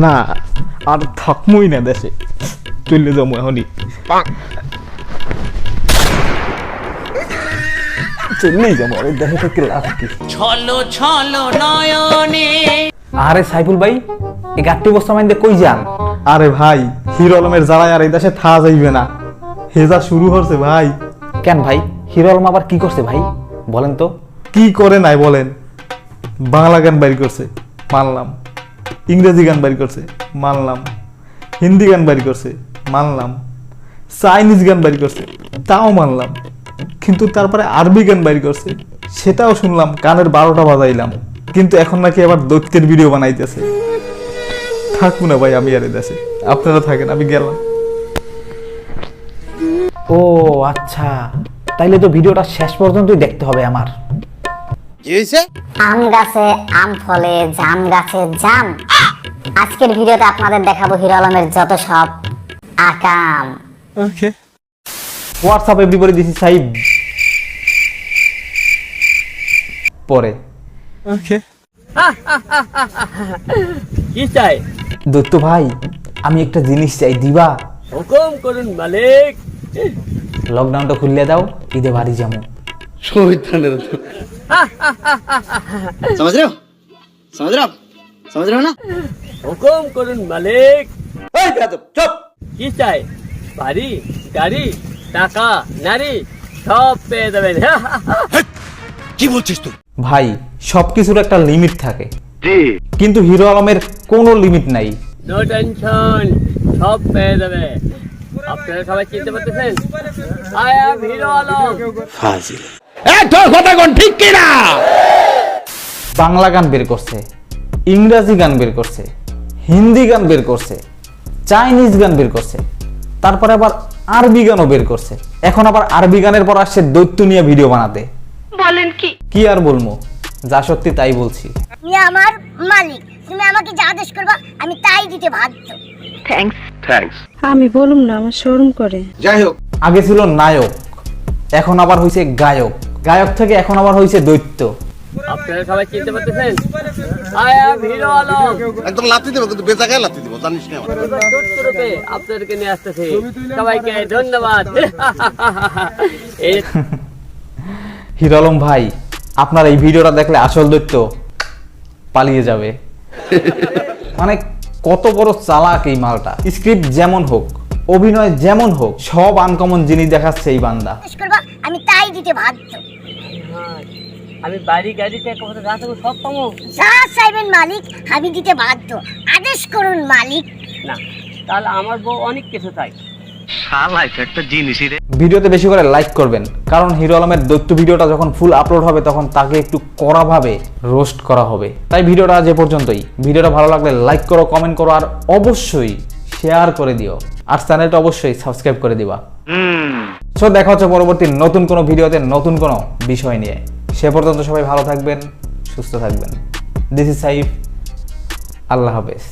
না আর থাকমই না দেশে, চলে যাবো এখনই, চললেই যাবো। আরে দেশে থেকে লাভ কি? ছলো ছলো নয়নে। আরে সাইফুল ভাই, এই গাট্টি বস্তা মাইন্দে কই যান? আরে ভাই, হিরো আলমের জ্বালায় আর এই দেশে থা যাইবে না, হেজা শুরু হচ্ছে ভাই। কেন ভাই, হিরো আলম আবার কি করছে ভাই, বলেন তো? কি করে নাই বলেন? বাংলা গান বাইর করছে, মানলাম। ইংরেজি গান বাইর করছে, মানলাম। হিন্দি গান বাইর করছে, মানলাম। চাইনিজ গান বাইর করছে, তাও মানলাম। কিন্তু তারপরে আরবি গান বাইর করছে, সেটাও শুনলাম, কানের 12টা বাজাইলাম। কিন্তু এখন নাকি আবার দৈত্যের ভিডিও বানাইতেছে। থাকবো না ভাই আমি আর এই দেশে, আপনারা থাকেন, আমি গেলাম। ও আচ্ছা, তাইলে তো ভিডিওটা শেষ পর্যন্তই দেখতে হবে আমার। আম গাছে আম ফলে, জাম গাছে জাম। আজকের ভিডিওতে আপনাদের দেখাবো হিরো আলমের যত সব আকাম। ওকে, হোয়াটসঅ্যাপ এভরিবডি, দিস ইজ সাইব। পরে ওকে। কি চাই? দত্ত ভাই, আমি একটা জিনিস চাই, দিবা? হুকুম করুন মালিক। লকডাউনটা খুললে দাও, ঈদে বাড়ি যাবো। समझ रहे हो समझ रहे हो आप समझ रहे हो ना হুকুম করুন মালিক। चुप কি চাই? বাড়ি, গাড়ি, টাকা, নারী সব পেয়ে যাবেন। ভাই, সবকিছুর একটা লিমিট থাকে, কিন্তু হিরো আলমের কোনো লিমিট নাই। নো টেনশন, সব পেয়ে যাবে। আপনারা সবাই চিনতে পারতেছেন? I am hero Alam. Bangla গান বের করছে, ইংরাজি গান বের করছে, হিন্দি গান বের করছে, চাইনিজ গান বের করছে, তারপরে আবার আরবি গানও বের করছে। এখন আবার আরবি গানের পর আসছে দৈত্য নিয়ে ভিডিও বানাতে। বলেন কি? কি আর বলবো, যা সত্যি তাই বলছি। তুমি আমার মালিক, তুমি আমাকে যা আদেশ করবা আমি তাই দিতে বাধ্য। থ্যাঙ্কস। আমি বলুম না, আমার শরম করে। আগে ছিল নায়ক, এখন আবার হয়েছে গায়ক, গায়ক থেকে এখন আবার হয়েছে দৈত্য। আপনারা সবাই চিনতে পারতেছেন? I am hero Alam. একদম লাথি দেবো কিন্তু বেচা গায়ে লাথি দেবো জানিস না দূরত্বে আপনাদেরকে নিয়ে আসতেছি। সবাইকে ধন্যবাদ। এই হিরো আলম ভাই, আপনার এই ভিডিওটা দেখলে আসল দৈত্য পালিয়ে যাবে। মানে কত বড় চালাক এই মালটা। স্ক্রিপ্ট যেমন হোক, অভিনয় যেমন হোক, সব আনকমন জিনিস দেখাচ্ছে এই বান্দা। আদেশ করবা আমি তাই দিতে বাধ্য। আমি বাড়ি, গাড়ি, টাকা, পয়সা যা থাকবে সব পাবো। যা চাইবেন মালিক আমি দিতে বাধ্য। আদেশ করুন মালিক। না, তাহলে আমার বউ অনেক কিছু চাই। ভিডিওতে বেশি করে লাইক করবেন, কারণ হিরো আলমের দৈত্য ভিডিওটা যখন ফুল আপলোড হবে তখন তাকে একটু কড়াভাবে রোস্ট করা হবে। তাই ভিডিওটা আজ এ পর্যন্তই। ভিডিওটা ভালো লাগলে লাইক করো, কমেন্ট করো, আর অবশ্যই শেয়ার করে দিও, আর চ্যানেলটা অবশ্যই সাবস্ক্রাইব করে দিবা। সো দেখা হচ্ছে পরবর্তী নতুন কোনো ভিডিওতে নতুন কোনো বিষয় নিয়ে। সে পর্যন্ত সবাই ভালো থাকবেন, সুস্থ থাকবেন। দিস ইজ সাইফ, আল্লাহ হাফেজ।